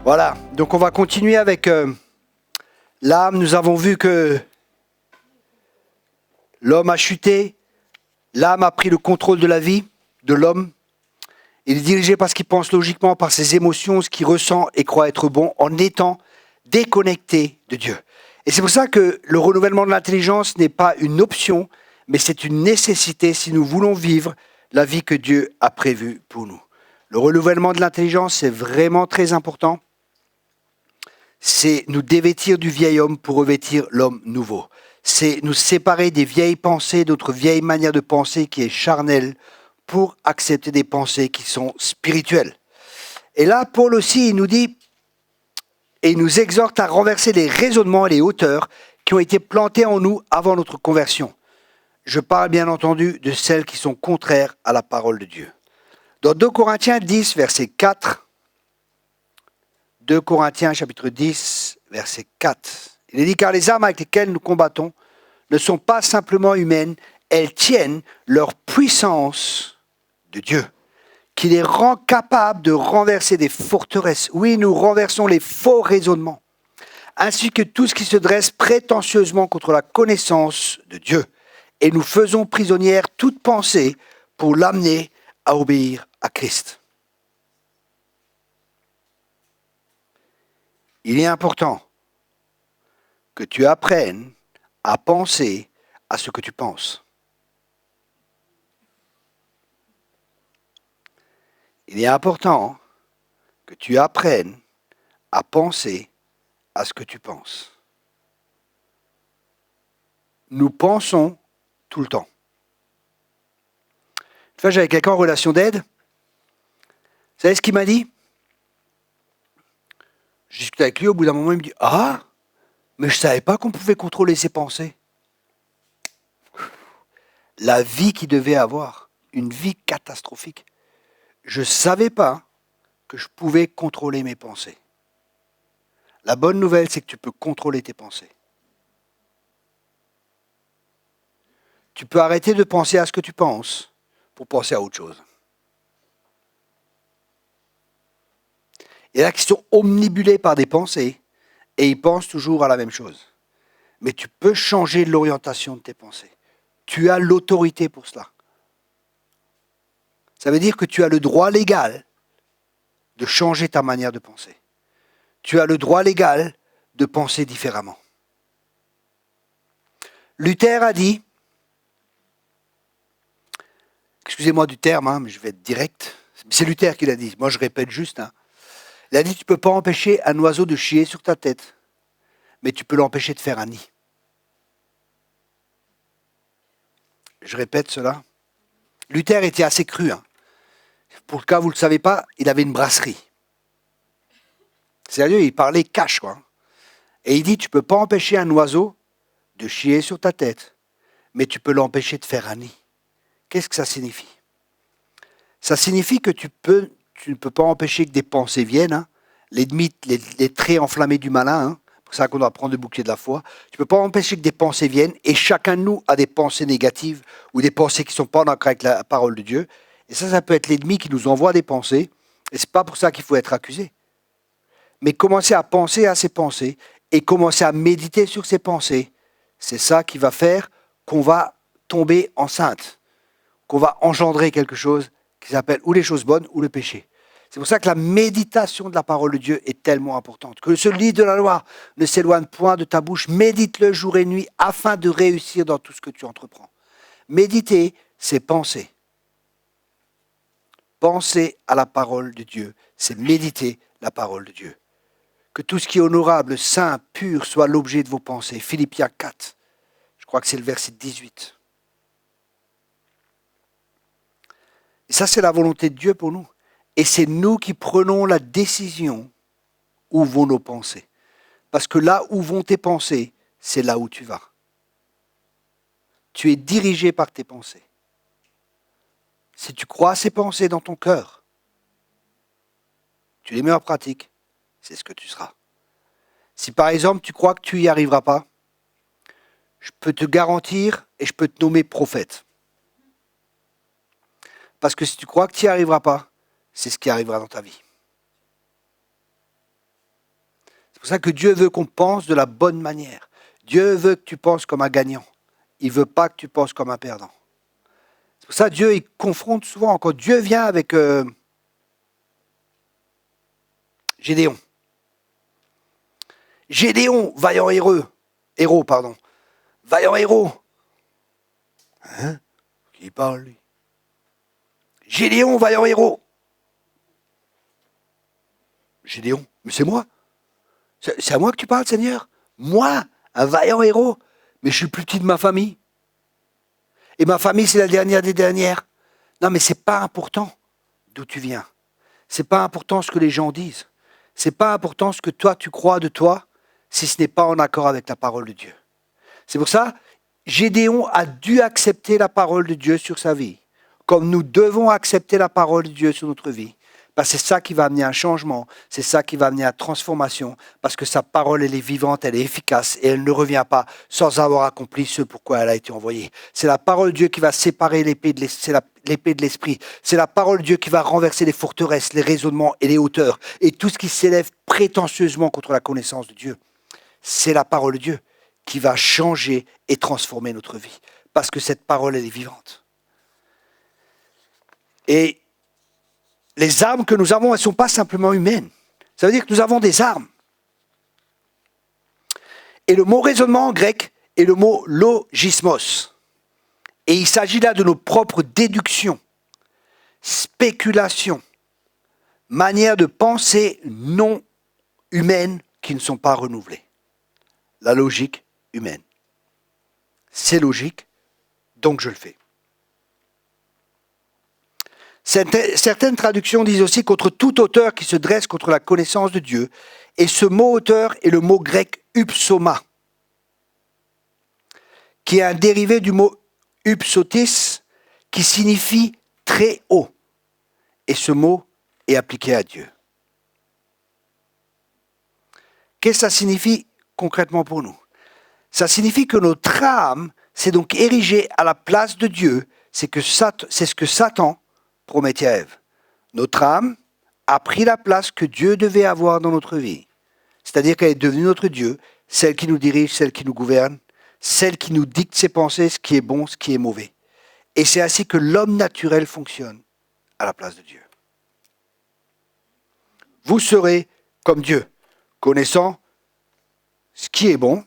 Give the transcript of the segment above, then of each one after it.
Voilà, donc on va continuer avec l'âme. Nous avons vu que l'homme a chuté, l'âme a pris le contrôle de la vie de l'homme. Il est dirigé par ce qu'il pense logiquement, par ses émotions, ce qu'il ressent et croit être bon, en étant déconnecté de Dieu. Et c'est pour ça que le renouvellement de l'intelligence n'est pas une option, mais c'est une nécessité si nous voulons vivre la vie que Dieu a prévue pour nous. Le renouvellement de l'intelligence, c'est vraiment très important. C'est nous dévêtir du vieil homme pour revêtir l'homme nouveau. C'est nous séparer des vieilles pensées, d'autres vieilles manières de penser qui est charnelle, pour accepter des pensées qui sont spirituelles. Et là, Paul aussi, il nous dit, et il nous exhorte à renverser les raisonnements et les hauteurs qui ont été plantés en nous avant notre conversion. Je parle bien entendu de celles qui sont contraires à la parole de Dieu. Dans 2 Corinthiens 10, verset 4, 2 Corinthiens chapitre 10, verset 4, il est dit « Car les armes avec lesquelles nous combattons ne sont pas simplement humaines, elles tiennent leur puissance de Dieu, qui les rend capables de renverser des forteresses. Oui, nous renversons les faux raisonnements, ainsi que tout ce qui se dresse prétentieusement contre la connaissance de Dieu. Et nous faisons prisonnière toute pensée pour l'amener à obéir à Christ. » Il est important que tu apprennes à penser à ce que tu penses. Il est important que tu apprennes à penser à ce que tu penses. Nous pensons tout le temps. Une fois, j'avais quelqu'un en relation d'aide. Vous savez ce qu'il m'a dit ? Je discutais avec lui, au bout d'un moment, il me dit « Ah, mais je ne savais pas qu'on pouvait contrôler ses pensées. » La vie qu'il devait avoir, une vie catastrophique. Je ne savais pas que je pouvais contrôler mes pensées. La bonne nouvelle, c'est que tu peux contrôler tes pensées. Tu peux arrêter de penser à ce que tu penses pour penser à autre chose. Il y en a qui sont omnibulés par des pensées et ils pensent toujours à la même chose. Mais tu peux changer l'orientation de tes pensées. Tu as l'autorité pour cela. Ça veut dire que tu as le droit légal de changer ta manière de penser. Tu as le droit légal de penser différemment. Luther a dit, excusez-moi du terme, mais je vais être direct, c'est Luther qui l'a dit, moi je répète juste. Il a dit, tu ne peux pas empêcher un oiseau de chier sur ta tête, mais tu peux l'empêcher de faire un nid. Je répète cela. Luther était assez cru. Pour le cas, vous ne le savez pas, il avait une brasserie. Sérieux, il parlait cash, quoi. Et il dit, tu ne peux pas empêcher un oiseau de chier sur ta tête, mais tu peux l'empêcher de faire un nid. Qu'est-ce que ça signifie ? Ça signifie que tu ne peux pas empêcher que des pensées viennent, les traits enflammés du malin, c'est pour ça qu'on doit prendre le bouclier de la foi. Tu ne peux pas empêcher que des pensées viennent, et chacun de nous a des pensées négatives, ou des pensées qui ne sont pas en accord avec la parole de Dieu. Et ça peut être l'ennemi qui nous envoie des pensées, et ce n'est pas pour ça qu'il faut être accusé. Mais commencer à penser à ces pensées, et commencer à méditer sur ces pensées, c'est ça qui va faire qu'on va tomber enceinte, qu'on va engendrer quelque chose qui s'appelle ou les choses bonnes ou le péché. C'est pour ça que la méditation de la parole de Dieu est tellement importante. Que ce livre de la loi ne s'éloigne point de ta bouche, médite-le jour et nuit afin de réussir dans tout ce que tu entreprends. Méditer, c'est penser. Penser à la parole de Dieu, c'est méditer la parole de Dieu. Que tout ce qui est honorable, saint, pur, soit l'objet de vos pensées. Philippiens 4, je crois que c'est le verset 18. Et ça, c'est la volonté de Dieu pour nous. Et c'est nous qui prenons la décision où vont nos pensées. Parce que là où vont tes pensées, c'est là où tu vas. Tu es dirigé par tes pensées. Si tu crois à ces pensées dans ton cœur, tu les mets en pratique, c'est ce que tu seras. Si par exemple tu crois que tu n'y arriveras pas, je peux te garantir et je peux te nommer prophète. Parce que si tu crois que tu n'y arriveras pas, c'est ce qui arrivera dans ta vie. pour ça que Dieu veut qu'on pense de la bonne manière. Dieu veut que tu penses comme un gagnant. Il ne veut pas que tu penses comme un perdant. C'est pour ça que Dieu il confronte souvent. Quand Dieu vient avec Gédéon. Gédéon, vaillant héros, pardon. Vaillant héros. Hein? Qui parle, lui? Gédéon, vaillant héros. Gédéon, mais c'est moi. C'est à moi que tu parles, Seigneur. Moi, un vaillant héros. Mais je suis plus petit de ma famille. Et ma famille, c'est la dernière des dernières. Non, mais c'est pas important d'où tu viens. C'est pas important ce que les gens disent. C'est pas important ce que toi, tu crois de toi, si ce n'est pas en accord avec la parole de Dieu. C'est pour ça, Gédéon a dû accepter la parole de Dieu sur sa vie. Comme nous devons accepter la parole de Dieu sur notre vie. Parce que c'est ça qui va amener un changement, c'est ça qui va amener une transformation, parce que sa parole, elle est vivante, elle est efficace, et elle ne revient pas sans avoir accompli ce pourquoi elle a été envoyée. C'est la parole de Dieu qui va séparer l'épée de l'esprit. C'est la parole de Dieu qui va renverser les forteresses, les raisonnements et les hauteurs, et tout ce qui s'élève prétentieusement contre la connaissance de Dieu. C'est la parole de Dieu qui va changer et transformer notre vie, parce que cette parole, elle est vivante. Et les armes que nous avons, elles ne sont pas simplement humaines. Ça veut dire que nous avons des armes. Et le mot raisonnement en grec est le mot logismos. Et il s'agit là de nos propres déductions, spéculations, manières de penser non humaines qui ne sont pas renouvelées. La logique humaine. C'est logique, donc je le fais. Certaines traductions disent aussi contre tout auteur qui se dresse contre la connaissance de Dieu. Et ce mot auteur est le mot grec upsoma, qui est un dérivé du mot upsotis, qui signifie très haut. Et ce mot est appliqué à Dieu. Qu'est-ce que ça signifie concrètement pour nous? Ça signifie que notre âme s'est donc érigée à la place de Dieu. C'est ce que Satan promettait à Ève. Notre âme a pris la place que Dieu devait avoir dans notre vie. C'est-à-dire qu'elle est devenue notre Dieu, celle qui nous dirige, celle qui nous gouverne, celle qui nous dicte ses pensées, ce qui est bon, ce qui est mauvais. Et c'est ainsi que l'homme naturel fonctionne à la place de Dieu. Vous serez comme Dieu, connaissant ce qui est bon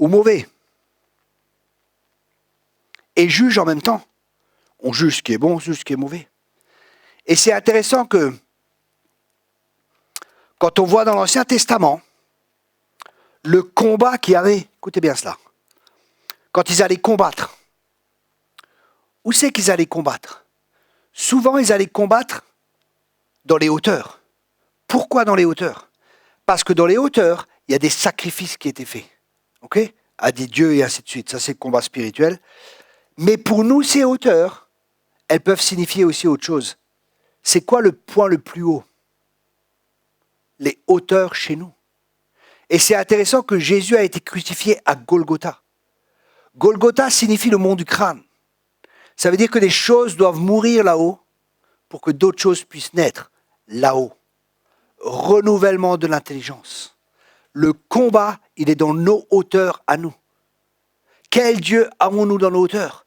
ou mauvais. Et juge en même temps. On juge ce qui est bon, on juge ce qui est mauvais. Et c'est intéressant que, quand on voit dans l'Ancien Testament, le combat qu'il y avait, écoutez bien cela, quand ils allaient combattre, où c'est qu'ils allaient combattre? Souvent, ils allaient combattre dans les hauteurs. Pourquoi dans les hauteurs? Parce que dans les hauteurs, il y a des sacrifices qui étaient faits. Ok? À des dieux et ainsi de suite. Ça, c'est le combat spirituel. Mais pour nous, ces hauteurs, elles peuvent signifier aussi autre chose. C'est quoi le point le plus haut? Les hauteurs chez nous. Et c'est intéressant que Jésus a été crucifié à Golgotha. Golgotha signifie le mont du crâne. Ça veut dire que des choses doivent mourir là-haut pour que d'autres choses puissent naître là-haut. Renouvellement de l'intelligence. Le combat, il est dans nos hauteurs à nous. Quel Dieu avons-nous dans nos hauteurs?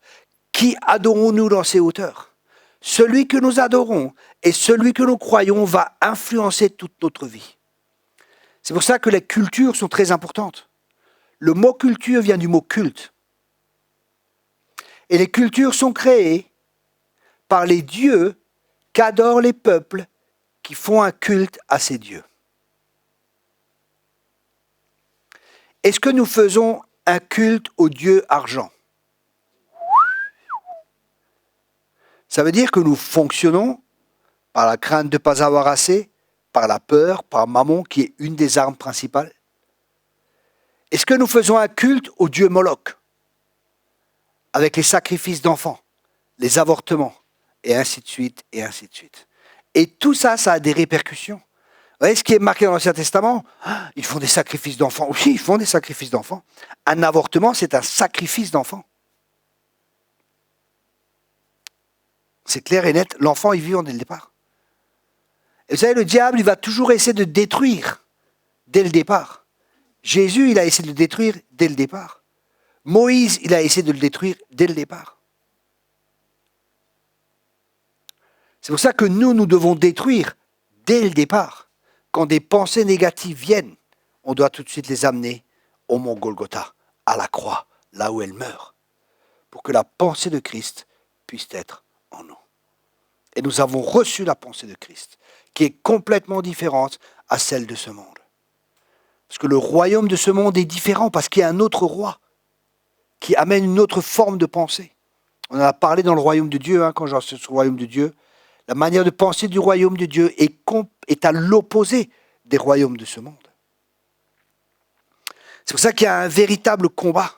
Qui adorons-nous dans ces hauteurs? Celui que nous adorons et celui que nous croyons va influencer toute notre vie. C'est pour ça que les cultures sont très importantes. Le mot culture vient du mot culte. Et les cultures sont créées par les dieux qu'adorent les peuples qui font un culte à ces dieux. Est-ce que nous faisons un culte au dieu argent? Ça veut dire que nous fonctionnons par la crainte de ne pas avoir assez, par la peur, par Mammon, qui est une des armes principales. Est-ce que nous faisons un culte au dieu Moloch, avec les sacrifices d'enfants, les avortements, et ainsi de suite, et ainsi de suite. Et tout ça, ça a des répercussions. Vous voyez ce qui est marqué dans l'Ancien Testament? Ils font des sacrifices d'enfants. Oui, ils font des sacrifices d'enfants. Un avortement, c'est un sacrifice d'enfant. C'est clair et net, l'enfant est vivant dès le départ. Et vous savez, le diable, il va toujours essayer de détruire dès le départ. Jésus, il a essayé de le détruire dès le départ. Moïse, il a essayé de le détruire dès le départ. C'est pour ça que nous devons détruire dès le départ. Quand des pensées négatives viennent, on doit tout de suite les amener au mont Golgotha, à la croix, là où elle meurt, pour que la pensée de Christ puisse être en nous. Et nous avons reçu la pensée de Christ, qui est complètement différente à celle de ce monde. Parce que le royaume de ce monde est différent, parce qu'il y a un autre roi qui amène une autre forme de pensée. On en a parlé dans le royaume de Dieu, quand j'ai enseigné sur le royaume de Dieu. La manière de penser du royaume de Dieu est à l'opposé des royaumes de ce monde. C'est pour ça qu'il y a un véritable combat.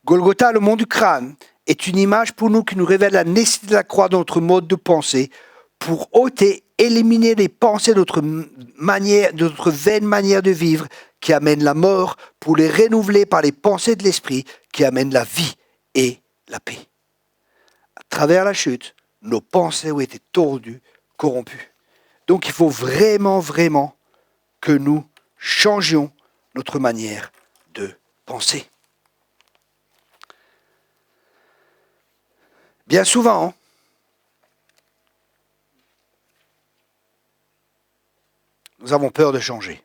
Golgotha, le mont du crâne, est une image pour nous qui nous révèle la nécessité de la croix dans notre mode de pensée pour ôter, éliminer les pensées de notre vaine manière de vivre qui amène la mort, pour les renouveler par les pensées de l'esprit qui amènent la vie et la paix. À travers la chute, nos pensées ont été tordues, corrompues. Donc il faut vraiment que nous changions notre manière de penser. Bien souvent, nous avons peur de changer.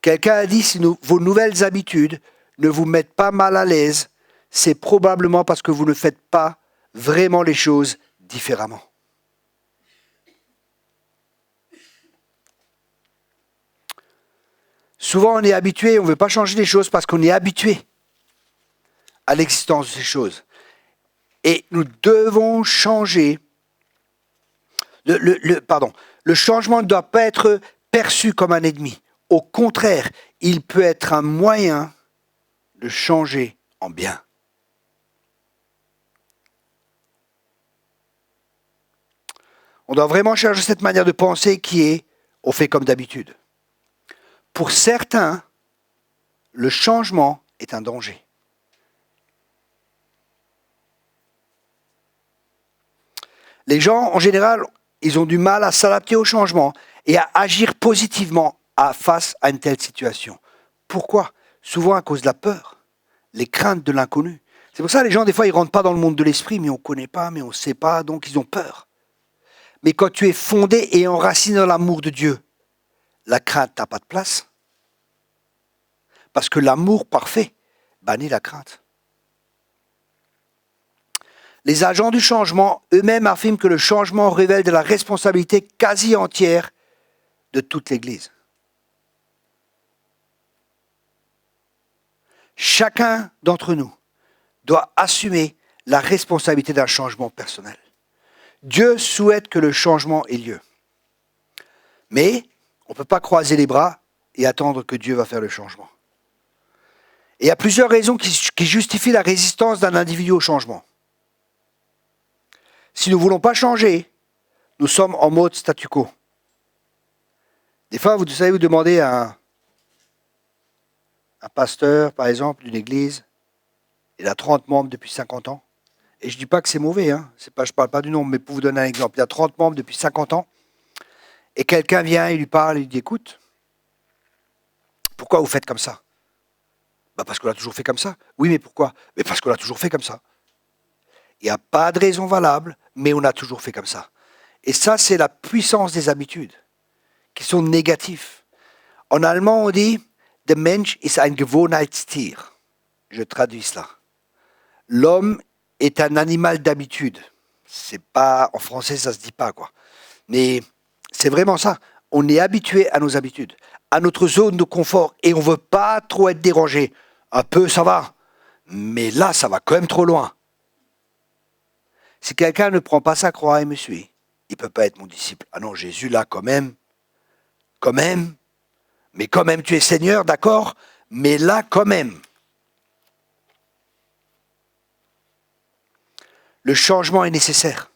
Quelqu'un a dit, si vos nouvelles habitudes ne vous mettent pas mal à l'aise, c'est probablement parce que vous ne faites pas vraiment les choses différemment. Souvent, on est habitué, on ne veut pas changer les choses parce qu'on est habitué à l'existence de ces choses. Et nous devons changer. Le changement ne doit pas être perçu comme un ennemi. Au contraire, il peut être un moyen de changer en bien. On doit vraiment changer cette manière de penser qui est on fait comme d'habitude. Pour certains, le changement est un danger. Les gens, en général, ils ont du mal à s'adapter au changement et à agir positivement face à une telle situation. Pourquoi ? Souvent à cause de la peur, les craintes de l'inconnu. C'est pour ça que les gens, des fois, ils ne rentrent pas dans le monde de l'esprit, mais on ne connaît pas, mais on ne sait pas, donc ils ont peur. Mais quand tu es fondé et enraciné dans l'amour de Dieu, la crainte n'a pas de place. Parce que l'amour parfait bannit la crainte. Les agents du changement eux-mêmes affirment que le changement révèle de la responsabilité quasi entière de toute l'Église. Chacun d'entre nous doit assumer la responsabilité d'un changement personnel. Dieu souhaite que le changement ait lieu. Mais on ne peut pas croiser les bras et attendre que Dieu va faire le changement. Et il y a plusieurs raisons qui justifient la résistance d'un individu au changement. Si nous ne voulons pas changer, nous sommes en mode statu quo. Des fois, vous savez, vous demandez à un pasteur, par exemple, d'une église, il a 30 membres depuis 50 ans. Et je ne dis pas que c'est mauvais, je ne parle pas du nombre, mais pour vous donner un exemple, il a 30 membres depuis 50 ans, et quelqu'un vient, il lui parle, il lui dit, écoute, pourquoi vous faites comme ça ? Parce qu'on a toujours fait comme ça. Oui, mais pourquoi ? Mais parce qu'on a toujours fait comme ça. Il n'y a pas de raison valable, mais on a toujours fait comme ça. Et ça, c'est la puissance des habitudes, qui sont négatives. En allemand, on dit, der Mensch ist ein Gewohnheitstier. Je traduis cela. L'homme est un animal d'habitude. C'est pas, en français, ça se dit pas, quoi. Mais c'est vraiment ça. On est habitué à nos habitudes, à notre zone de confort, et on ne veut pas trop être dérangé. Un peu, ça va. Mais là, ça va quand même trop loin. Si quelqu'un ne prend pas sa croix et me suit, il ne peut pas être mon disciple. Ah non, Jésus, là, quand même, mais quand même, tu es Seigneur, d'accord, mais là, quand même. Le changement est nécessaire.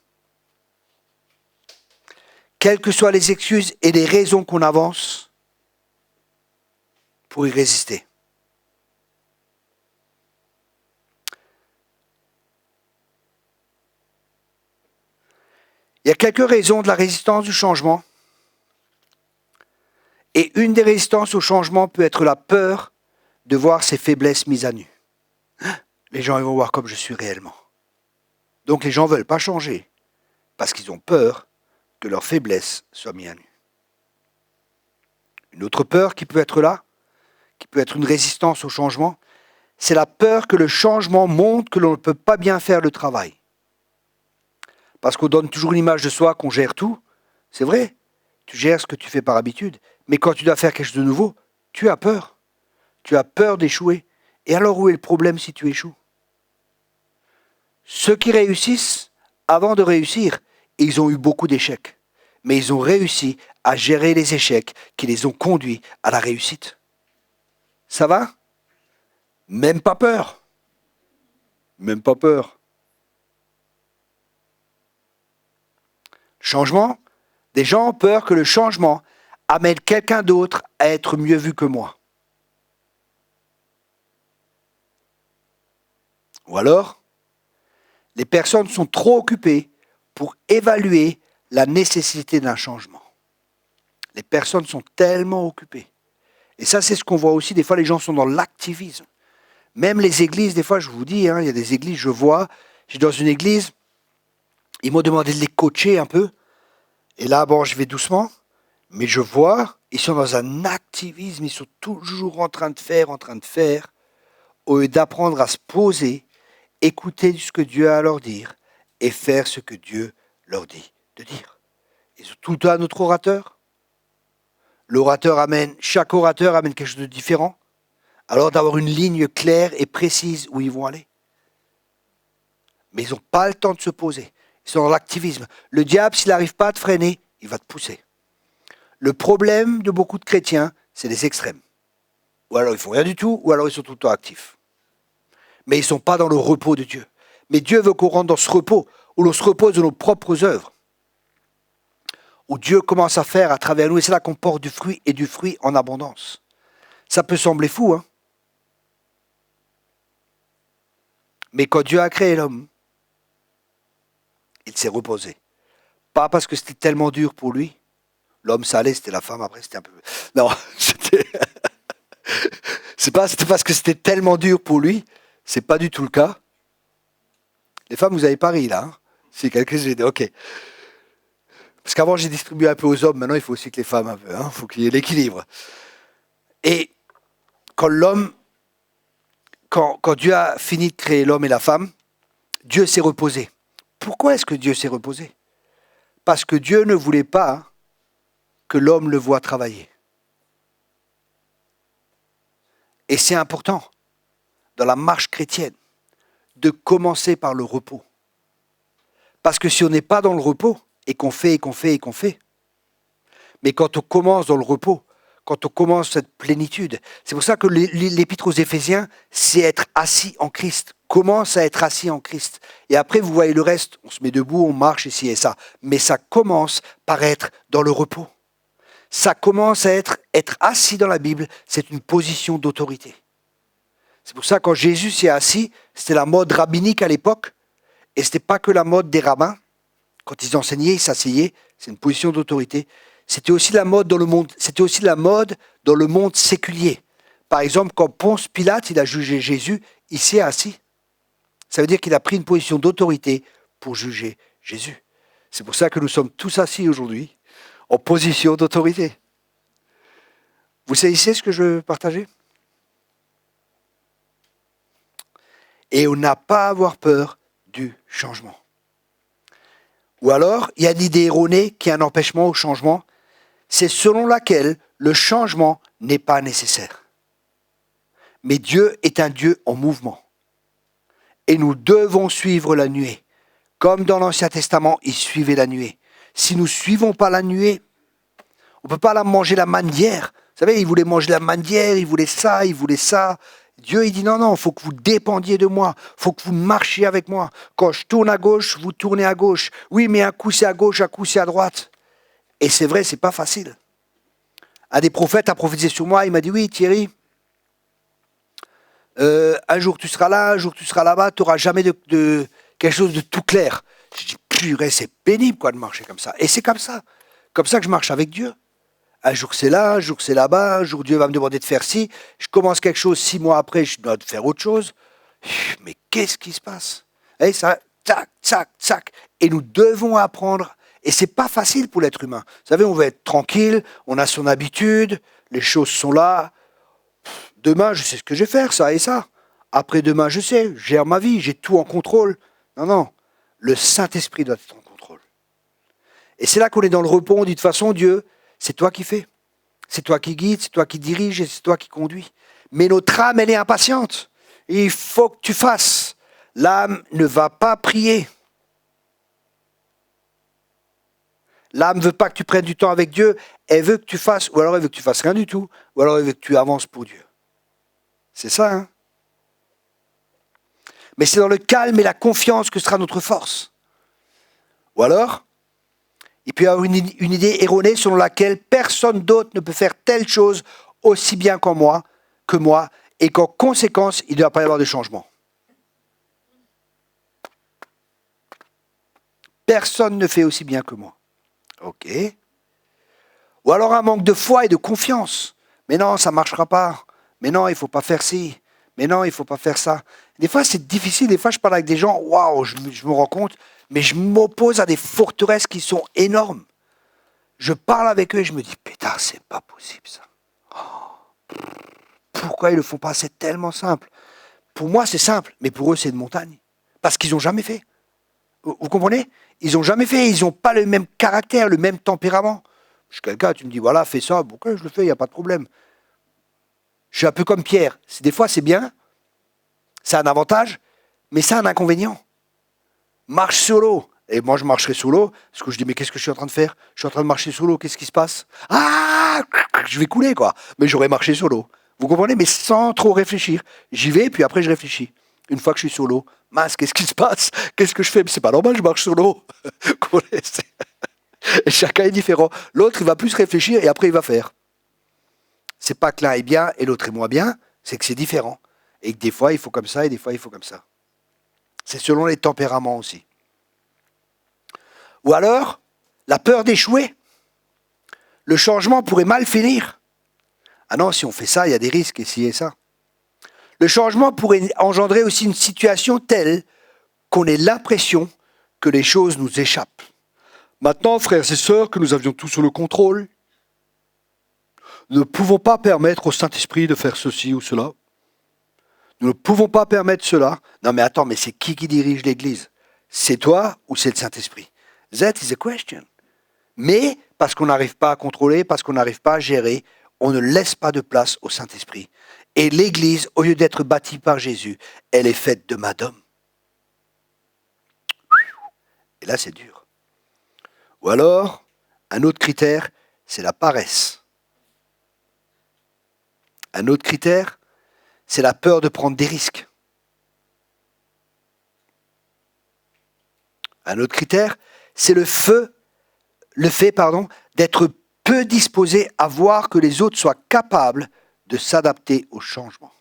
Quelles que soient les excuses et les raisons qu'on avance pour y résister. Il y a quelques raisons de la résistance du changement. Et une des résistances au changement peut être la peur de voir ses faiblesses mises à nu. Les gens ils vont voir comme je suis réellement. Donc les gens ne veulent pas changer parce qu'ils ont peur que leurs faiblesses soient mises à nu. Une autre peur qui peut être là, qui peut être une résistance au changement, c'est la peur que le changement montre que l'on ne peut pas bien faire le travail. Parce qu'on donne toujours l'image de soi qu'on gère tout. C'est vrai, tu gères ce que tu fais par habitude. Mais quand tu dois faire quelque chose de nouveau, tu as peur. Tu as peur d'échouer. Et alors où est le problème si tu échoues? Ceux qui réussissent, avant de réussir, ils ont eu beaucoup d'échecs. Mais ils ont réussi à gérer les échecs qui les ont conduits à la réussite. Ça va? Même pas peur. Même pas peur. Changement. Des gens ont peur que le changement amène quelqu'un d'autre à être mieux vu que moi. Ou alors, les personnes sont trop occupées pour évaluer la nécessité d'un changement. Les personnes sont tellement occupées. Et ça, c'est ce qu'on voit aussi. Des fois, les gens sont dans l'activisme. Même les églises, des fois, je vous dis, il y a des églises, je vois, j'ai dans une église, ils m'ont demandé de les coacher un peu. Et là, bon, je vais doucement, mais je vois, ils sont dans un activisme, ils sont toujours en train de faire, au lieu d'apprendre à se poser, écouter ce que Dieu a à leur dire et faire ce que Dieu leur dit de dire. Ils sont tout le temps notre orateur. Chaque orateur amène quelque chose de différent. Alors d'avoir une ligne claire et précise où ils vont aller. Mais ils n'ont pas le temps de se poser. Ils sont dans l'activisme. Le diable, s'il n'arrive pas à te freiner, il va te pousser. Le problème de beaucoup de chrétiens, c'est les extrêmes. Ou alors ils font rien du tout, ou alors ils sont tout le temps actifs. Mais ils ne sont pas dans le repos de Dieu. Mais Dieu veut qu'on rentre dans ce repos, où l'on se repose de nos propres œuvres. Où Dieu commence à faire à travers nous, et c'est là qu'on porte du fruit et du fruit en abondance. Ça peut sembler fou, hein. Mais quand Dieu a créé l'homme, il s'est reposé. Pas parce que c'était tellement dur pour lui. L'homme, ça allait, c'était la femme, après c'était un peu... Non, c'était parce que c'était tellement dur pour lui. C'est pas du tout le cas. Les femmes, vous avez pas ri, là. Hein, si quelqu'un j'ai dit, ok. Parce qu'avant, j'ai distribué un peu aux hommes. Maintenant, il faut aussi que les femmes un peu. Il faut qu'il y ait l'équilibre. Et quand Dieu a fini de créer l'homme et la femme, Dieu s'est reposé. Pourquoi est-ce que Dieu s'est reposé? Parce que Dieu ne voulait pas que l'homme le voie travailler. Et c'est important, dans la marche chrétienne, de commencer par le repos. Parce que si on n'est pas dans le repos, et qu'on fait, mais quand on commence dans le repos, quand on commence cette plénitude, c'est pour ça que l'épître aux Éphésiens, c'est être assis en Christ. Commence à être assis en Christ. Et après, vous voyez le reste, on se met debout, on marche ici et ça. Mais ça commence par être dans le repos. Ça commence à être assis dans la Bible, c'est une position d'autorité. C'est pour ça que quand Jésus s'est assis, c'était la mode rabbinique à l'époque, et ce n'était pas que la mode des rabbins. Quand ils enseignaient, ils s'asseyaient, c'est une position d'autorité. C'était aussi la mode dans le monde, séculier. Par exemple, quand Ponce Pilate, il a jugé Jésus, il s'est assis. Ça veut dire qu'il a pris une position d'autorité pour juger Jésus. C'est pour ça que nous sommes tous assis aujourd'hui, en position d'autorité. Vous saisissez ce que je veux partager? Et on n'a pas à avoir peur du changement. Ou alors, il y a une idée erronée qui est un empêchement au changement, c'est selon laquelle le changement n'est pas nécessaire. Mais Dieu est un Dieu en mouvement. Et nous devons suivre la nuée. Comme dans l'Ancien Testament, il suivait la nuée. Si nous ne suivons pas la nuée, on ne peut pas la manger la manne d'hier. Vous savez, il voulait manger la manne d'hier, il voulait ça. Dieu, il dit non, il faut que vous dépendiez de moi. Il faut que vous marchiez avec moi. Quand je tourne à gauche, vous tournez à gauche. Oui, mais un coup c'est à gauche, un coup c'est à droite. Et c'est vrai, c'est pas facile. Un des prophètes a prophétisé sur moi, il m'a dit, oui Thierry, un jour tu seras là, un jour tu seras là-bas, tu n'auras jamais de quelque chose de tout clair. Je dis, purée, c'est pénible quoi de marcher comme ça. Et c'est comme ça. Comme ça que je marche avec Dieu. Un jour c'est là, un jour c'est là-bas, un jour Dieu va me demander de faire ci. Je commence quelque chose, 6 mois après, je dois faire autre chose. Mais qu'est-ce qui se passe? Et ça, tac, tac, tac. Et nous devons apprendre. Et c'est pas facile pour l'être humain. Vous savez, on veut être tranquille, on a son habitude, les choses sont là. Demain, je sais ce que je vais faire, ça et ça. Après-demain, je sais, je gère ma vie, j'ai tout en contrôle. Non, non. Le Saint-Esprit doit être en contrôle. Et c'est là qu'on est dans le repos, on dit de toute façon, Dieu, c'est toi qui fais. C'est toi qui guides, c'est toi qui dirige et c'est toi qui conduis. Mais notre âme, elle est impatiente. Et il faut que tu fasses. L'âme ne va pas prier. L'âme ne veut pas que tu prennes du temps avec Dieu. Elle veut que tu fasses, ou alors elle veut que tu fasses rien du tout, ou alors elle veut que tu avances pour Dieu. C'est ça, hein? Mais c'est dans le calme et la confiance que sera notre force. Ou alors, il peut y avoir une idée erronée selon laquelle personne d'autre ne peut faire telle chose aussi bien que moi, et qu'en conséquence, il ne doit pas y avoir de changement. Personne ne fait aussi bien que moi. Ok. Ou alors un manque de foi et de confiance. Mais non, ça ne marchera pas. Mais non, il ne faut pas faire ci. Mais non, il ne faut pas faire ça. Des fois, c'est difficile. Des fois, je parle avec des gens, waouh, je me rends compte, mais je m'oppose à des forteresses qui sont énormes. Je parle avec eux et je me dis, putain, c'est pas possible ça. Oh, pourquoi ils ne le font pas? C'est tellement simple. Pour moi, c'est simple, mais pour eux, c'est une montagne. Parce qu'ils n'ont jamais fait. Vous comprenez? Ils n'ont jamais fait. Ils n'ont pas le même caractère, le même tempérament. Je suis quelqu'un, tu me dis, voilà, fais ça. Pourquoi je le fais? Il n'y a pas de problème. Je suis un peu comme Pierre. Des fois, c'est bien. C'est un avantage, mais c'est un inconvénient. Marche solo. Et moi, je marcherai solo. Parce que je dis, mais qu'est-ce que je suis en train de faire? Je suis en train de marcher solo. Qu'est-ce qui se passe? Ah, je vais couler, quoi. Mais j'aurais marché solo. Vous comprenez? Mais sans trop réfléchir. J'y vais, puis après, je réfléchis. Une fois que je suis solo, mince, qu'est-ce qui se passe? Qu'est-ce que je fais? Mais c'est pas normal, je marche solo. Et chacun est différent. L'autre, il va plus réfléchir et après, il va faire. C'est pas que l'un est bien et l'autre est moins bien, c'est que c'est différent. Et que des fois, il faut comme ça et des fois, il faut comme ça. C'est selon les tempéraments aussi. Ou alors, la peur d'échouer. Le changement pourrait mal finir. Ah non, si on fait ça, il y a des risques, et ci et ça. Le changement pourrait engendrer aussi une situation telle qu'on ait l'impression que les choses nous échappent. Maintenant, frères et sœurs, que nous avions tout sous le contrôle, nous ne pouvons pas permettre au Saint-Esprit de faire ceci ou cela. Nous ne pouvons pas permettre cela. Non mais attends, mais c'est qui dirige l'Église? C'est toi ou c'est le Saint-Esprit? That is a question. Mais parce qu'on n'arrive pas à contrôler, parce qu'on n'arrive pas à gérer, on ne laisse pas de place au Saint-Esprit. Et l'Église, au lieu d'être bâtie par Jésus, elle est faite de madom. Et là, c'est dur. Ou alors, un autre critère, c'est la paresse. Un autre critère, c'est la peur de prendre des risques. Un autre critère, c'est le fait d'être peu disposé à voir que les autres soient capables de s'adapter au changement.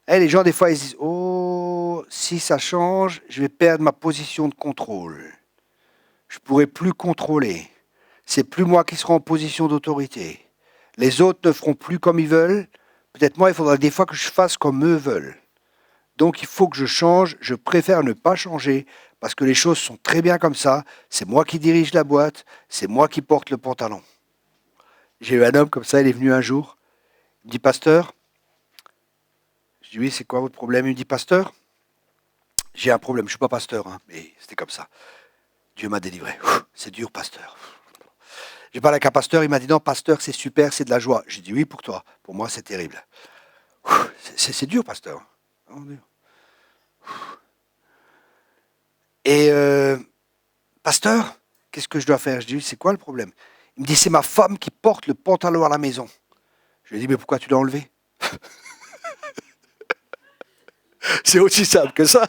Et les gens, des fois, ils disent « Oh, si ça change, je vais perdre ma position de contrôle. Je ne pourrai plus contrôler. C'est plus moi qui serai en position d'autorité. Les autres ne feront plus comme ils veulent. Peut-être moi, il faudra des fois que je fasse comme eux veulent. Donc, il faut que je change. Je préfère ne pas changer parce que les choses sont très bien comme ça. C'est moi qui dirige la boîte. C'est moi qui porte le pantalon. » J'ai eu un homme comme ça, il est venu un jour. Il me dit « Pasteur ?» Je dis « Oui, c'est quoi votre problème ?» Il me dit « Pasteur, j'ai un problème. Je ne suis pas pasteur, hein, mais c'était comme ça. Dieu m'a délivré. C'est dur, pasteur. » J'ai parlé avec un pasteur, il m'a dit « Non, pasteur, c'est super, c'est de la joie. » J'ai dit « Oui, pour toi. Pour moi, c'est terrible. » C'est dur, pasteur. Et pasteur, qu'est-ce que je dois faire? Je dis « C'est quoi le problème ?» Il me dit « C'est ma femme qui porte le pantalon à la maison. » Je lui ai dit « Mais pourquoi tu l'as enlevé ?» C'est aussi simple que ça.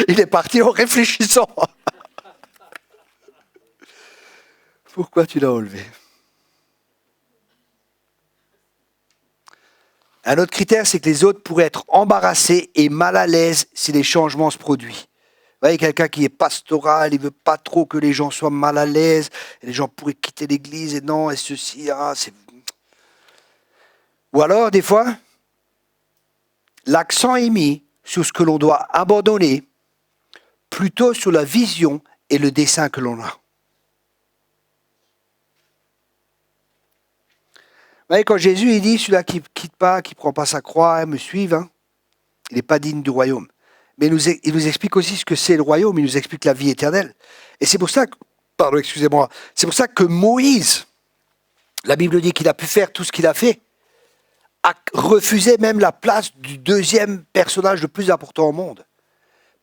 Il est parti en réfléchissant. Pourquoi tu l'as enlevé? Un autre critère, c'est que les autres pourraient être embarrassés et mal à l'aise si les changements se produisent. voyez, quelqu'un qui est pastoral, il veut pas trop que les gens soient mal à l'aise, et les gens pourraient quitter l'église, et non, et ceci, c'est... Ou alors, des fois, l'accent est mis sur ce que l'on doit abandonner, plutôt sur la vision et le dessein que l'on a. Vous voyez, quand Jésus il dit, celui-là qui ne quitte pas, qui ne prend pas sa croix, me suive, hein, il n'est pas digne du royaume. Mais il nous explique aussi ce que c'est le royaume, il nous explique la vie éternelle. Et c'est pour ça que, pardon, excusez-moi, c'est pour ça que Moïse, la Bible dit qu'il a pu faire tout ce qu'il a fait, a refusé même la place du deuxième personnage le plus important au monde,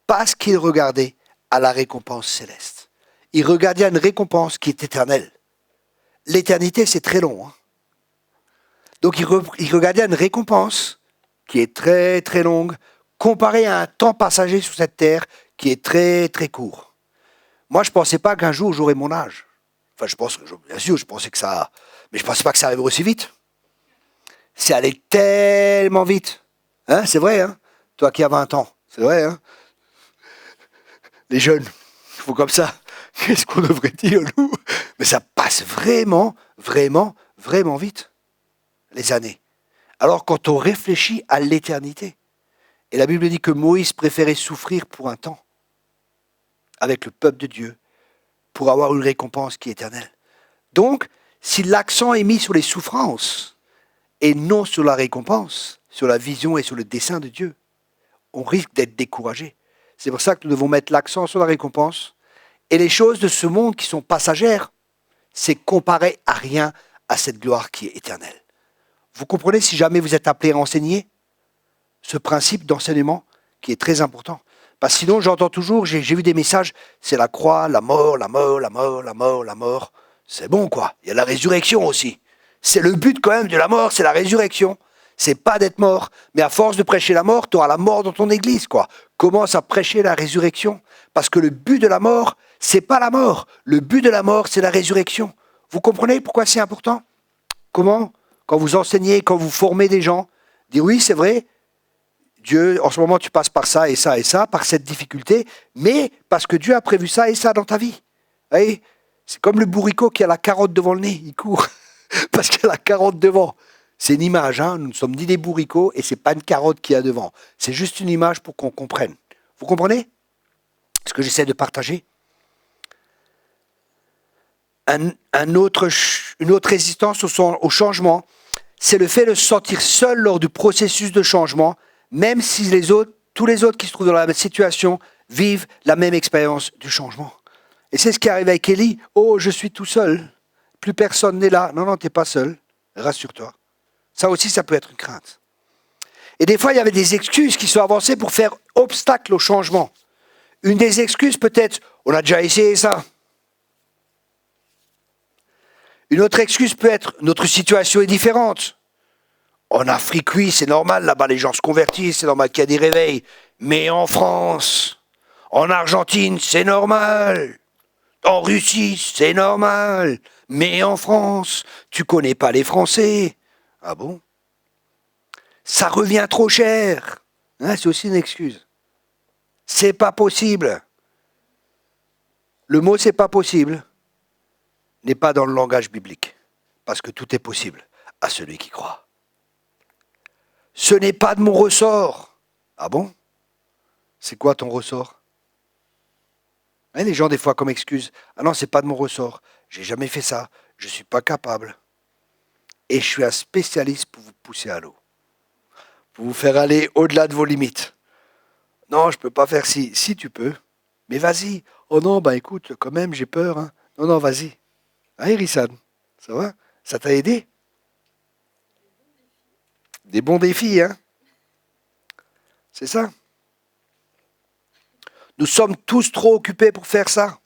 parce qu'il regardait à la récompense céleste. Il regardait à une récompense qui est éternelle. L'éternité, c'est très long, hein. Donc il regardait à une récompense qui est très très longue, comparée à un temps passager sur cette terre qui est très très court. Moi, je ne pensais pas qu'un jour j'aurais mon âge. Enfin, bien sûr, je pensais que ça... Mais je ne pensais pas que ça arriverait aussi vite. C'est allé tellement vite. Hein, c'est vrai, hein? Toi qui as 20 ans, c'est vrai, hein? Les jeunes, il faut comme ça. Qu'est-ce qu'on devrait dire, nous? Mais ça passe vraiment, vraiment, vraiment vite. Les années. Alors quand on réfléchit à l'éternité, et la Bible dit que Moïse préférait souffrir pour un temps avec le peuple de Dieu pour avoir une récompense qui est éternelle. Donc, si l'accent est mis sur les souffrances et non sur la récompense, sur la vision et sur le dessein de Dieu, on risque d'être découragé. C'est pour ça que nous devons mettre l'accent sur la récompense. Et les choses de ce monde qui sont passagères, c'est comparé à rien à cette gloire qui est éternelle. Vous comprenez si jamais vous êtes appelé à enseigner ce principe d'enseignement qui est très important. Parce que sinon, j'entends toujours, j'ai vu des messages, c'est la croix, la mort, la mort, la mort, la mort, la mort. C'est bon, quoi. Il y a la résurrection aussi. C'est le but quand même de la mort, c'est la résurrection. C'est pas d'être mort. Mais à force de prêcher la mort, tu auras la mort dans ton église, quoi. Commence à prêcher la résurrection. Parce que le but de la mort, c'est pas la mort. Le but de la mort, c'est la résurrection. Vous comprenez pourquoi c'est important? Comment? Quand vous enseignez, quand vous formez des gens, dire oui, c'est vrai, Dieu, en ce moment, tu passes par ça et ça et ça, par cette difficulté, mais parce que Dieu a prévu ça et ça dans ta vie. Vous voyez, c'est comme le bourricot qui a la carotte devant le nez, il court, parce qu'il a la carotte devant. C'est une image, hein. Nous ne sommes ni des bourricots et ce n'est pas une carotte qu'il y a devant. C'est juste une image pour qu'on comprenne. Vous comprenez ce que j'essaie de partager? Une autre résistance au changement, c'est le fait de se sentir seul lors du processus de changement, même si tous les autres qui se trouvent dans la même situation vivent la même expérience du changement. Et c'est ce qui arrive avec Élie. Oh, je suis tout seul. Plus personne n'est là. Non, non, tu n'es pas seul. Rassure-toi. Ça aussi, ça peut être une crainte. Et des fois, il y avait des excuses qui sont avancées pour faire obstacle au changement. Une des excuses peut être, on a déjà essayé ça. Une autre excuse peut être, notre situation est différente. En Afrique, oui, c'est normal, là-bas les gens se convertissent, c'est normal qu'il y a des réveils. Mais en France, en Argentine, c'est normal. En Russie, c'est normal. Mais en France, tu connais pas les Français. Ah bon? Ça revient trop cher. Hein, c'est aussi une excuse. C'est pas possible. Le mot c'est pas possible n'est pas dans le langage biblique. Parce que tout est possible à celui qui croit. Ce n'est pas de mon ressort. Ah bon? C'est quoi ton ressort? Hein, les gens, des fois, comme excuse, ah non, c'est pas de mon ressort. J'ai jamais fait ça. Je suis pas capable. Et je suis un spécialiste pour vous pousser à l'eau. Pour vous faire aller au-delà de vos limites. Non, je peux pas faire ci. Si, tu peux. Mais vas-y. Oh non, bah écoute, quand même, j'ai peur. Hein. Non, non, vas-y. Hein, Irissan? Ça va? Ça t'a aidé? Des bons défis, hein? C'est ça? Nous sommes tous trop occupés pour faire ça.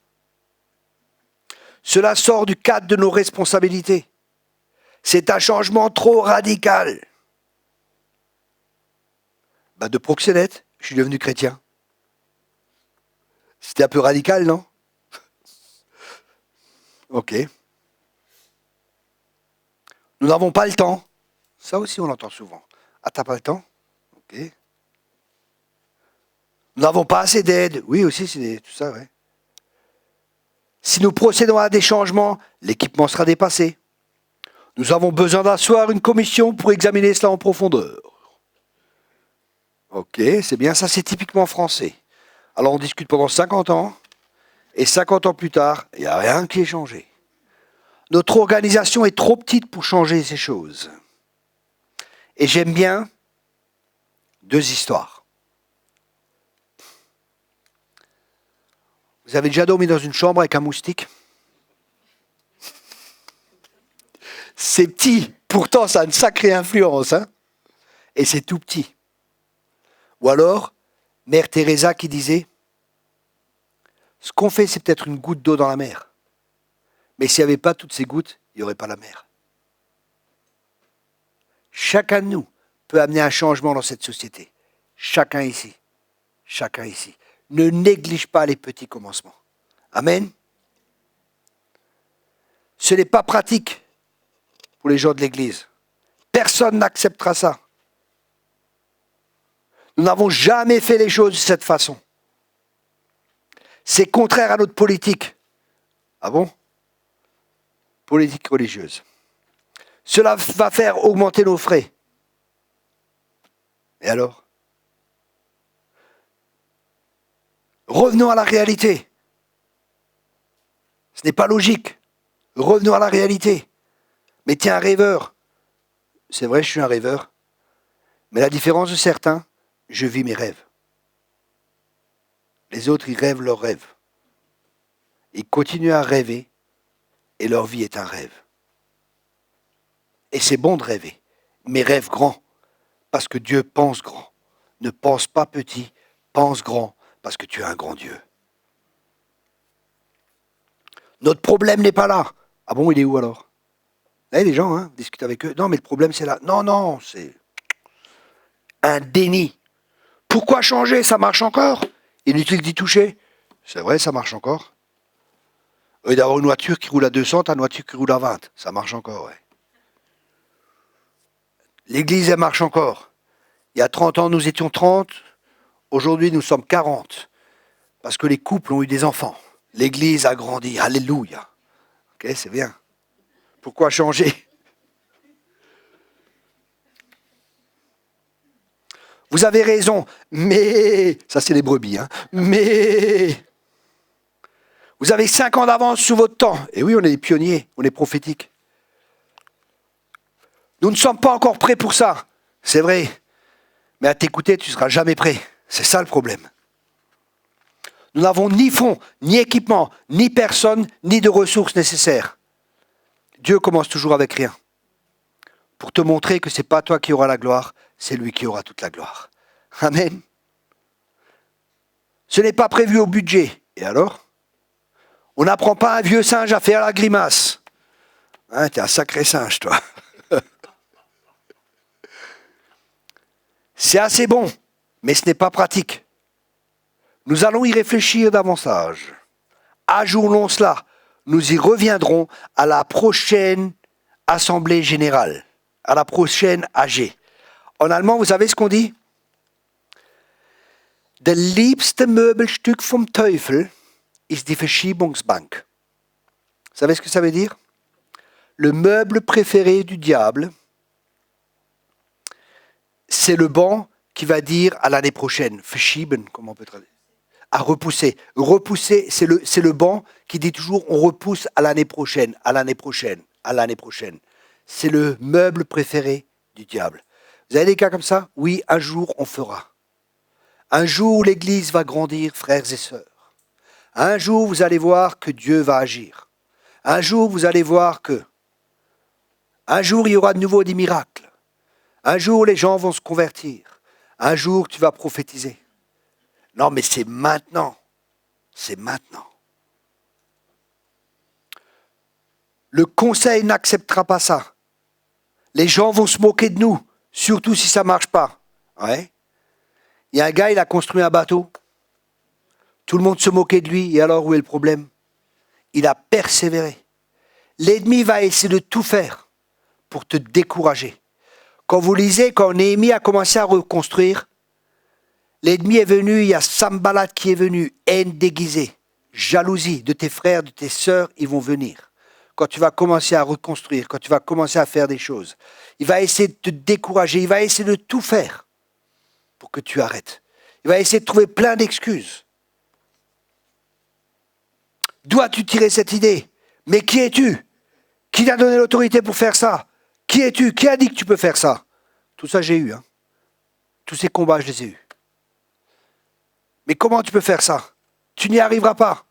Cela sort du cadre de nos responsabilités. C'est un changement trop radical. Bah de proxénète, je suis devenu chrétien. C'était un peu radical, non? Ok. Nous n'avons pas le temps. Ça aussi, on l'entend souvent. Ah, t'as pas le temps? Ok. Nous n'avons pas assez d'aide. Oui, aussi, c'est tout ça, ouais. Si nous procédons à des changements, l'équipement sera dépassé. Nous avons besoin d'asseoir une commission pour examiner cela en profondeur. Ok, c'est bien, ça c'est typiquement français. Alors on discute pendant 50 ans, et 50 ans plus tard, il n'y a rien qui est changé. Notre organisation est trop petite pour changer ces choses. Et j'aime bien 2 histoires. Vous avez déjà dormi dans une chambre avec un moustique? C'est petit, pourtant ça a une sacrée influence, hein? Et c'est tout petit. Ou alors, Mère Teresa qui disait, ce qu'on fait c'est peut-être une goutte d'eau dans la mer, mais s'il n'y avait pas toutes ces gouttes, il n'y aurait pas la mer. Chacun de nous peut amener un changement dans cette société. Chacun ici. Chacun ici. Ne néglige pas les petits commencements. Amen. Ce n'est pas pratique pour les gens de l'Église. Personne n'acceptera ça. Nous n'avons jamais fait les choses de cette façon. C'est contraire à notre politique. Ah bon? Politique religieuse. Cela va faire augmenter nos frais. Et alors? Revenons à la réalité. Ce n'est pas logique. Revenons à la réalité. Mais tiens, un rêveur. C'est vrai, je suis un rêveur. Mais la différence de certains, je vis mes rêves. Les autres, ils rêvent leurs rêves. Ils continuent à rêver et leur vie est un rêve. Et c'est bon de rêver, mais rêve grand, parce que Dieu pense grand. Ne pense pas petit, pense grand, parce que tu es un grand Dieu. Notre problème n'est pas là. Ah bon, il est où alors? Là, les gens, hein, discutent avec eux. Non, mais le problème c'est là. Non, c'est un déni. Pourquoi changer? Ça marche encore. Inutile d'y toucher. C'est vrai, ça marche encore. Au lieu d'avoir une voiture qui roule à 200, t'as une voiture qui roule à 20. Ça marche encore, ouais. L'église, elle marche encore. Il y a 30 ans, nous étions 30. Aujourd'hui, nous sommes 40. Parce que les couples ont eu des enfants. L'église a grandi. Alléluia. Ok, c'est bien. Pourquoi changer? Vous avez raison, mais... Ça, c'est les brebis, hein. Mais... Vous avez 5 ans d'avance sur votre temps. Et oui, on est des pionniers, on est prophétiques. Nous ne sommes pas encore prêts pour ça. C'est vrai. Mais à t'écouter, tu ne seras jamais prêt. C'est ça le problème. Nous n'avons ni fonds, ni équipement, ni personne, ni de ressources nécessaires. Dieu commence toujours avec rien. Pour te montrer que ce n'est pas toi qui auras la gloire, c'est lui qui aura toute la gloire. Amen. Ce n'est pas prévu au budget. Et alors? On n'apprend pas à un vieux singe à faire la grimace. Hein, t'es un sacré singe, toi. C'est assez bon, mais ce n'est pas pratique. Nous allons y réfléchir davantage. Ajournons cela. Nous y reviendrons à la prochaine Assemblée Générale, à la prochaine AG. En allemand, vous savez ce qu'on dit? Der liebste Möbelstück vom Teufel ist die Verschiebungsbank. Vous savez ce que ça veut dire? Le meuble préféré du diable, c'est le banc qui va dire à l'année prochaine. Verschieben, comment on peut traduire? À repousser. Repousser, c'est le banc qui dit toujours on repousse à l'année prochaine, à l'année prochaine, à l'année prochaine. C'est le meuble préféré du diable. Vous avez des cas comme ça? Oui, un jour on fera. Un jour l'Église va grandir, frères et sœurs. Un jour vous allez voir que Dieu va agir. Un jour vous allez voir que... Un jour il y aura de nouveau des miracles. Un jour les gens vont se convertir. Un jour tu vas prophétiser. Non, mais c'est maintenant. C'est maintenant. Le conseil n'acceptera pas ça. Les gens vont se moquer de nous, surtout si ça ne marche pas. Ouais. Il y a un gars, il a construit un bateau. Tout le monde se moquait de lui. Et alors, où est le problème? Il a persévéré. L'ennemi va essayer de tout faire pour te décourager. Quand vous lisez, quand Néhémie a commencé à reconstruire, L'ennemi est venu, il y a Sambalat qui est venu, haine déguisée, jalousie de tes frères, de tes sœurs, ils vont venir. Quand tu vas commencer à reconstruire, quand tu vas commencer à faire des choses, il va essayer de te décourager, il va essayer de tout faire pour que tu arrêtes. Il va essayer de trouver plein d'excuses. D'où as-tu tiré cette idée? Mais qui es-tu? Qui t'a donné l'autorité pour faire ça? Qui es-tu? Qui a dit que tu peux faire ça? Tout ça, j'ai eu. Tous ces combats, je les ai eus. Mais comment tu peux faire ça? Tu n'y arriveras pas.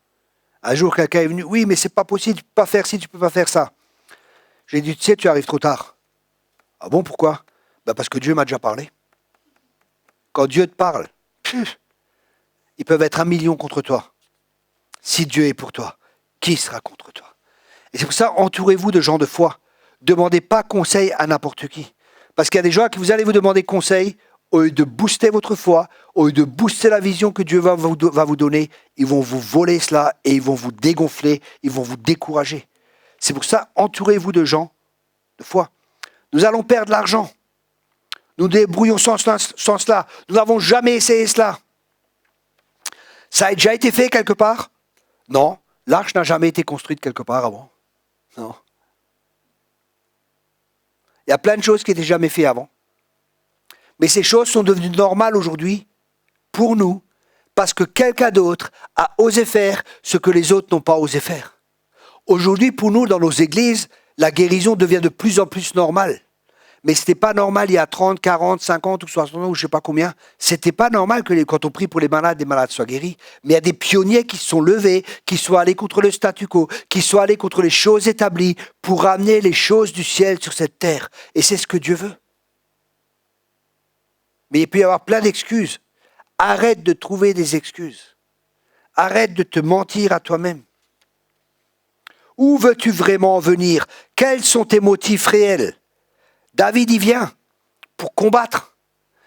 Un jour, quelqu'un est venu, oui, mais c'est pas possible, tu peux pas faire ci, tu peux pas faire ça. J'ai dit, tu sais, tu arrives trop tard. Ah bon, pourquoi? Parce que Dieu m'a déjà parlé. Quand Dieu te parle, ils peuvent être 1 million contre toi. Si Dieu est pour toi, qui sera contre toi? Et c'est pour ça, entourez-vous de gens de foi. Demandez pas conseil à n'importe qui. Parce qu'il y a des gens à qui vous allez vous demander conseil, au lieu de booster votre foi, au lieu de booster la vision que Dieu va vous donner, ils vont vous voler cela et ils vont vous dégonfler, ils vont vous décourager. C'est pour ça, entourez-vous de gens de foi. Nous allons perdre l'argent. Nous débrouillons sans cela. Nous n'avons jamais essayé cela. Ça a déjà été fait quelque part? Non. L'arche n'a jamais été construite quelque part avant. Non. Il y a plein de choses qui n'étaient jamais faites avant. Mais ces choses sont devenues normales aujourd'hui pour nous parce que quelqu'un d'autre a osé faire ce que les autres n'ont pas osé faire. Aujourd'hui, pour nous, dans nos églises, la guérison devient de plus en plus normale. Mais ce n'était pas normal il y a 30, 40, 50 ou 60 ans ou je ne sais pas combien. Ce n'était pas normal que quand on prie pour les malades soient guéris. Mais il y a des pionniers qui se sont levés, qui sont allés contre le statu quo, qui sont allés contre les choses établies pour ramener les choses du ciel sur cette terre. Et c'est ce que Dieu veut. Mais il peut y avoir plein d'excuses. Arrête de trouver des excuses. Arrête de te mentir à toi-même. Où veux-tu vraiment en venir? Quels sont tes motifs réels? David, il vient pour combattre.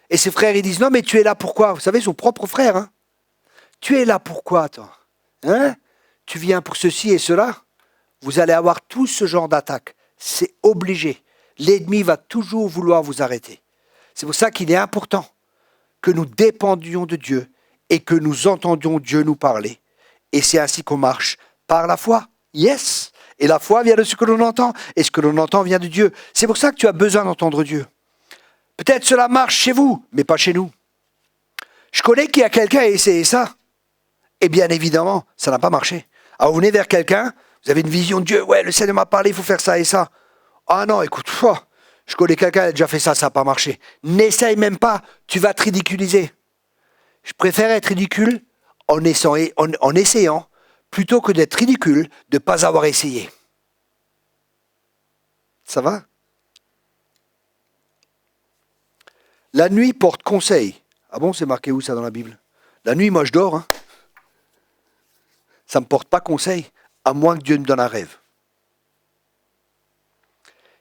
Et ses frères, ils disent, non, mais tu es là pourquoi? Vous savez, son propre frère. Hein? Tu es là pourquoi, toi? Hein? Tu viens pour ceci et cela? Vous allez avoir tout ce genre d'attaque. C'est obligé. L'ennemi va toujours vouloir vous arrêter. C'est pour ça qu'il est important que nous dépendions de Dieu et que nous entendions Dieu nous parler. Et c'est ainsi qu'on marche par la foi. Yes! Et la foi vient de ce que l'on entend. Et ce que l'on entend vient de Dieu. C'est pour ça que tu as besoin d'entendre Dieu. Peut-être cela marche chez vous, mais pas chez nous. Je connais qu'il y a quelqu'un qui a essayé ça. Et bien évidemment, ça n'a pas marché. Alors vous venez vers quelqu'un, vous avez une vision de Dieu. Ouais, le Seigneur m'a parlé, il faut faire ça et ça. Ah non, écoute, je connais quelqu'un qui a déjà fait ça, ça n'a pas marché. N'essaye même pas, tu vas te ridiculiser. Je préfère être ridicule en essayant plutôt que d'être ridicule de ne pas avoir essayé. Ça va? La nuit porte conseil. Ah bon, c'est marqué où ça dans la Bible? La nuit, moi je dors. Hein. Ça ne me porte pas conseil, à moins que Dieu me donne un rêve.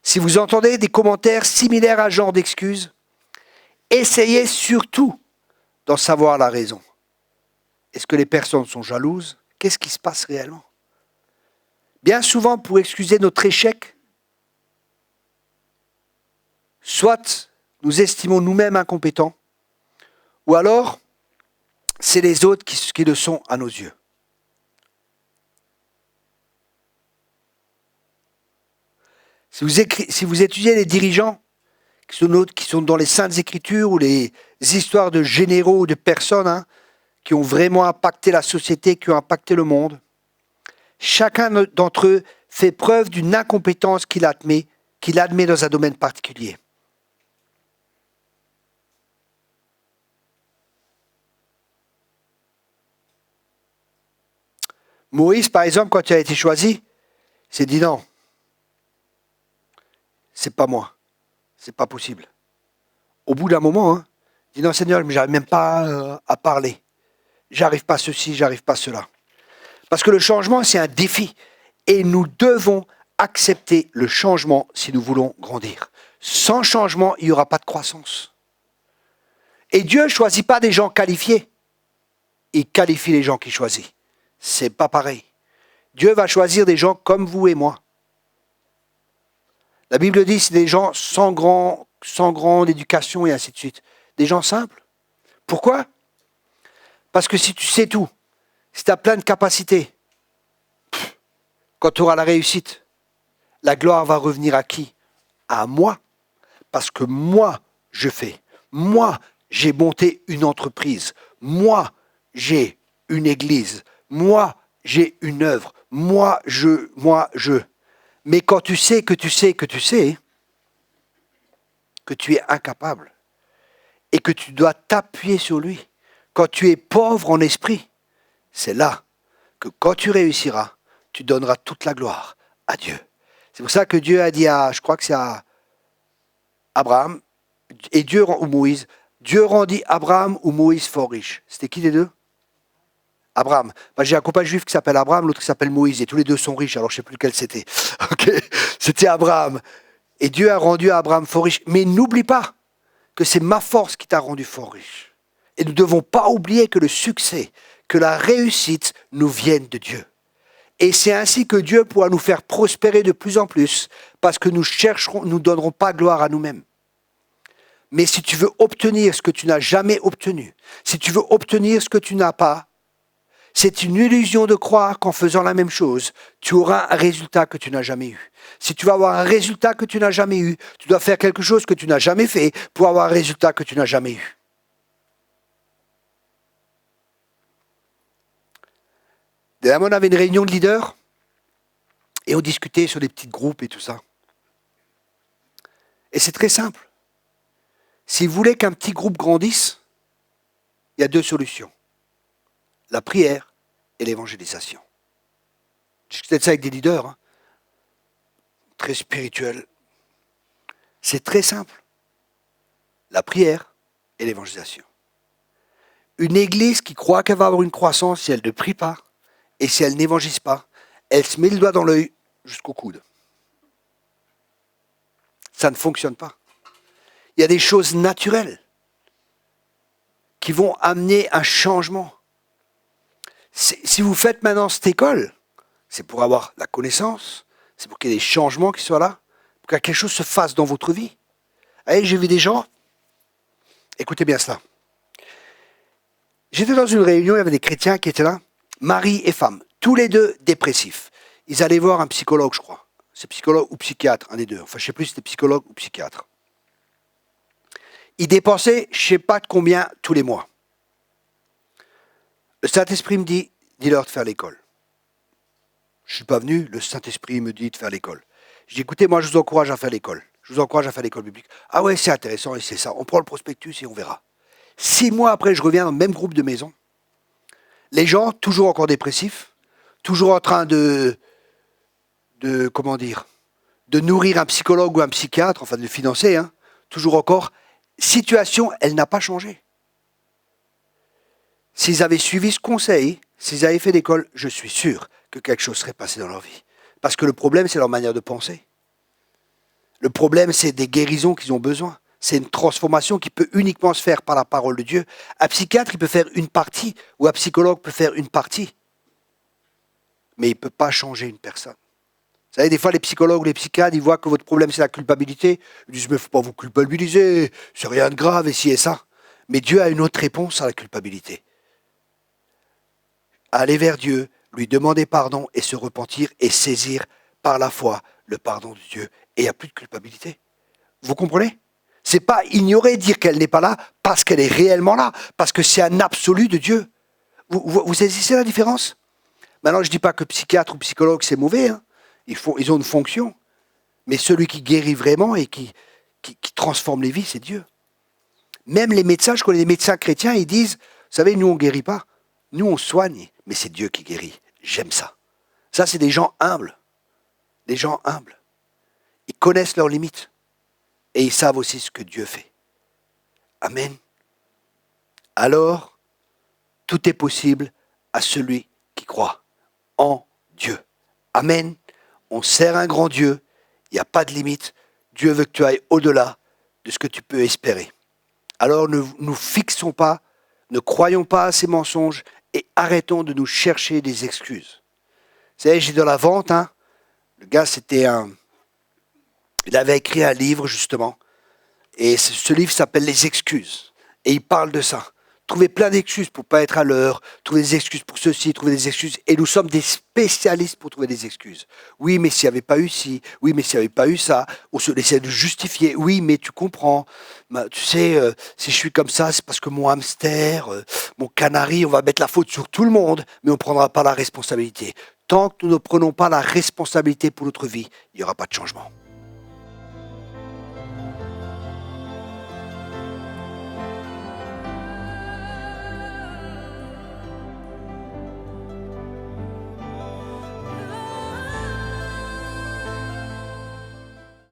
Si vous entendez des commentaires similaires à ce genre d'excuses, essayez surtout d'en savoir la raison. Est-ce que les personnes sont jalouses? Qu'est-ce qui se passe réellement? Bien souvent, pour excuser notre échec, soit nous estimons nous-mêmes incompétents, ou alors c'est les autres qui le sont à nos yeux. Si vous étudiez les dirigeants qui sont dans les Saintes Écritures ou les histoires de généraux ou de personnes qui ont vraiment impacté la société, qui ont impacté le monde, chacun d'entre eux fait preuve d'une incompétence qu'il admet dans un domaine particulier. Moïse, par exemple, quand il a été choisi, il s'est dit non, c'est pas moi, c'est pas possible. Au bout d'un moment, il dit non Seigneur, mais j'arrive même pas à parler. J'arrive pas à ceci, j'arrive pas à cela. Parce que le changement, c'est un défi. Et nous devons accepter le changement si nous voulons grandir. Sans changement, il n'y aura pas de croissance. Et Dieu ne choisit pas des gens qualifiés. Il qualifie les gens qu'il choisit. C'est pas pareil. Dieu va choisir des gens comme vous et moi. La Bible dit c'est des gens sans grande éducation et ainsi de suite. Des gens simples. Pourquoi? Parce que si tu sais tout, si tu as plein de capacités, quand tu auras la réussite, la gloire va revenir à qui? À moi. Parce que moi, je fais. Moi, j'ai monté une entreprise. Moi, j'ai une église. Moi, j'ai une œuvre. Moi, je. Mais quand tu sais que tu sais que tu sais, que tu es incapable et que tu dois t'appuyer sur lui, quand tu es pauvre en esprit, c'est là que quand tu réussiras, tu donneras toute la gloire à Dieu. C'est pour ça que Dieu a dit à, je crois que c'est à Abraham, et Dieu ou Moïse, Dieu rendit Abraham ou Moïse fort riche. C'était qui des deux? Abraham. Bah, j'ai un copain juif qui s'appelle Abraham, l'autre qui s'appelle Moïse, et tous les deux sont riches, alors je ne sais plus lequel c'était. Okay. C'était Abraham. Et Dieu a rendu Abraham fort riche. Mais n'oublie pas que c'est ma force qui t'a rendu fort riche. Et nous ne devons pas oublier que le succès, que la réussite nous viennent de Dieu. Et c'est ainsi que Dieu pourra nous faire prospérer de plus en plus, parce que nous ne donnerons pas gloire à nous-mêmes. Mais si tu veux obtenir ce que tu n'as jamais obtenu, si tu veux obtenir ce que tu n'as pas, c'est une illusion de croire qu'en faisant la même chose, tu auras un résultat que tu n'as jamais eu. Si tu veux avoir un résultat que tu n'as jamais eu, tu dois faire quelque chose que tu n'as jamais fait pour avoir un résultat que tu n'as jamais eu. Dernièrement, on avait une réunion de leaders et on discutait sur des petits groupes et tout ça. Et c'est très simple. Si vous voulez qu'un petit groupe grandisse, il y a deux solutions. La prière et l'évangélisation. Je discutais de ça avec des leaders, hein, très spirituels. C'est très simple. La prière et l'évangélisation. Une église qui croit qu'elle va avoir une croissance si elle ne prie pas et si elle n'évangélise pas, elle se met le doigt dans l'œil jusqu'au coude. Ça ne fonctionne pas. Il y a des choses naturelles qui vont amener un changement. Si vous faites maintenant cette école, c'est pour avoir la connaissance, c'est pour qu'il y ait des changements qui soient là, pour que quelque chose se fasse dans votre vie. Allez, j'ai vu des gens, écoutez bien cela. J'étais dans une réunion, il y avait des chrétiens qui étaient là, mari et femme, tous les deux dépressifs. Ils allaient voir un psychologue, je crois. C'est psychologue ou psychiatre, un des deux. Enfin, je ne sais plus si c'était psychologue ou psychiatre. Ils dépensaient, je ne sais pas de combien, tous les mois. Le Saint-Esprit me dit, dis-leur de faire l'école. Je ne suis pas venu, le Saint-Esprit me dit de faire l'école. Je dis, écoutez, moi je vous encourage à faire l'école. Je vous encourage à faire l'école biblique. Ah ouais, c'est intéressant et c'est ça. On prend le prospectus et on verra. 6 mois après, je reviens dans le même groupe de maison. Les gens, toujours encore dépressifs, toujours en train de nourrir un psychologue ou un psychiatre, enfin de le financer, hein, toujours encore. Situation, elle n'a pas changé. S'ils avaient suivi ce conseil, s'ils avaient fait l'école, je suis sûr que quelque chose serait passé dans leur vie. Parce que le problème, c'est leur manière de penser. Le problème, c'est des guérisons qu'ils ont besoin. C'est une transformation qui peut uniquement se faire par la parole de Dieu. Un psychiatre, il peut faire une partie, ou un psychologue peut faire une partie. Mais il ne peut pas changer une personne. Vous savez, des fois, les psychologues ou les psychiatres, ils voient que votre problème, c'est la culpabilité. Ils disent, mais il ne faut pas vous culpabiliser, c'est rien de grave, et ci et ça. Mais Dieu a une autre réponse à la culpabilité. Aller vers Dieu, lui demander pardon et se repentir et saisir par la foi le pardon de Dieu. Et il n'y a plus de culpabilité. Vous comprenez? C'est pas ignorer, dire qu'elle n'est pas là, parce qu'elle est réellement là, parce que c'est un absolu de Dieu. Vous saisissez la différence? Maintenant, je ne dis pas que psychiatre ou psychologue, c'est mauvais. Hein. Ils ont une fonction. Mais celui qui guérit vraiment et qui transforme les vies, c'est Dieu. Même les médecins, je connais des médecins chrétiens, ils disent, vous savez, nous, on ne guérit pas. Nous, on soigne, mais c'est Dieu qui guérit. J'aime ça. Ça, c'est des gens humbles. Des gens humbles. Ils connaissent leurs limites. Et ils savent aussi ce que Dieu fait. Amen. Alors, tout est possible à celui qui croit en Dieu. Amen. On sert un grand Dieu. Il n'y a pas de limite. Dieu veut que tu ailles au-delà de ce que tu peux espérer. Alors ne nous fixons pas, ne croyons pas à ces mensonges et arrêtons de nous chercher des excuses. Vous savez, j'ai dans la vente, hein, le gars il avait écrit un livre justement, et ce livre s'appelle Les excuses, et il parle de ça. trouver plein d'excuses pour pas être à l'heure, trouver des excuses pour ceci, trouver des excuses. Et nous sommes des spécialistes pour trouver des excuses. Oui, mais s'il n'y avait pas eu ci, oui, mais s'il n'y avait pas eu ça, on se laissait de justifier. Oui, mais tu comprends. Tu sais, si je suis comme ça, c'est parce que mon hamster, mon canari, on va mettre la faute sur tout le monde, mais on ne prendra pas la responsabilité. Tant que nous ne prenons pas la responsabilité pour notre vie, il n'y aura pas de changement.